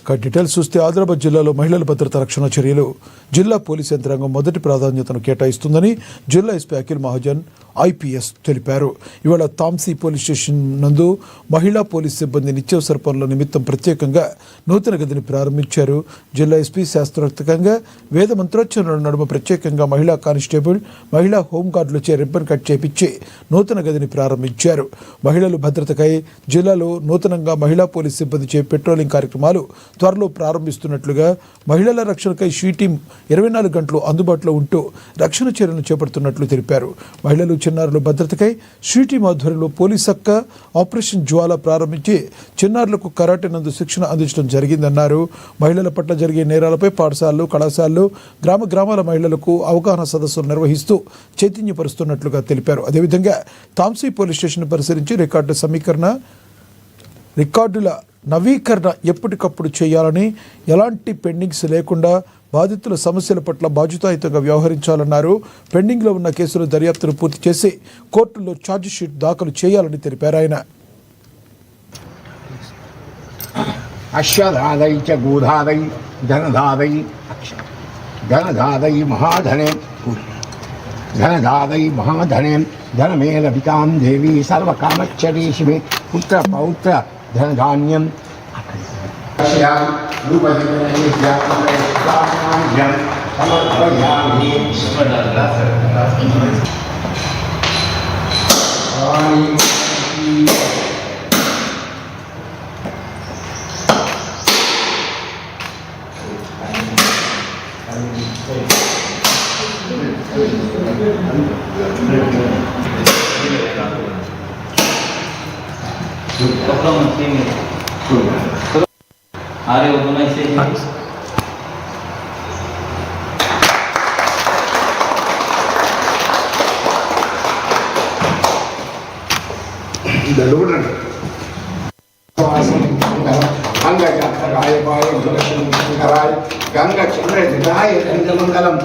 Details చూస్తే ఆదిలాబాద్ జిల్లాలో మహిళల భద్రత రక్షణ చర్యలు జిల్లా పోలీస్ యంత్రాంగం మొదటి ప్రాధాన్యతను కేటాయిస్తుందని జిల్లా ఎస్పీ అఖిల్ మహాజన్ ఐపీఎస్ తెలిపారు. ఇవాళ తాంసీ పోలీస్ స్టేషన్ నందు మహిళా పోలీస్ సిబ్బంది నిత్యావసర పనుల నిమిత్తం ప్రత్యేకంగా నూతన గదిని ప్రారంభించారు. జిల్లా ఎస్పీ శాస్త్రోక్తంగా వేద మంత్రోచ్చరణల నడుమ ప్రత్యేకంగా మహిళా కానిస్టేబుల్, మహిళా హోంగార్డులచే రిబ్బన్ కట్ చేపించి నూతన గదిని ప్రారంభించారు. మహిళల భద్రతకై జిల్లాలో నూతనంగా మహిళా పోలీస్ సిబ్బందిచే పెట్రోలింగ్ కార్యక్రమాలు త్వరలో ప్రారంభిస్తున్నట్లుగా, మహిళల రక్షణకై షీ టీం 24 గంటలు అందుబాటులో ఉంటూ రక్షణ చర్యలను చేపడుతున్నట్లు తెలిపారు. మహిళలు, చిన్నారుల భద్రతకై షీ టీం ఆధ్వర్యంలో పోలీస్ అక్క ఆపరేషన్ జ్వాల ప్రారంభించి చిన్నారులకు కరాటే నందు శిక్షణ అందించడం జరిగిందన్నారు. మహిళల పట్ల జరిగే నేరాలపై పాఠశాలలు, కళాశాలలు, గ్రామాల మహిళలకు అవగాహన సదస్సులు నిర్వహిస్తూ చైతన్యపరుస్తున్నట్లుగా తెలిపారు. అదేవిధంగా తాంసీ పోలీస్ స్టేషన్ పరిశీలించి రికార్డుల నవీకరణ ఎప్పటికప్పుడు చేయాలని, ఎలాంటి పెండింగ్స్ లేకుండా బాధితుల సమస్యల పట్ల బాధ్యతాయుతంగా వ్యవహరించాలన్నారు. పెండింగ్లో ఉన్న కేసుల దర్యాప్తును పూర్తి చేసి కోర్టులో ఛార్జిషీట్ దాఖలు చేయాలని తెలిపారు ఆయన. అశ్వధాదై చ గోధాదై ధనధాదై ధనధాదై మహాధనే ధనధాదై మహాధనే ధనమే లభితాం దేవి సర్వకామచ్చరీ శివే పుత్ర పౌత్ర ధనధాన్యం आरे वो दोनों ऐसे ही दलोड़न अंग जातराय पाय गुणशंकराय गंगा चंद्र दिनाय गंगमंगलम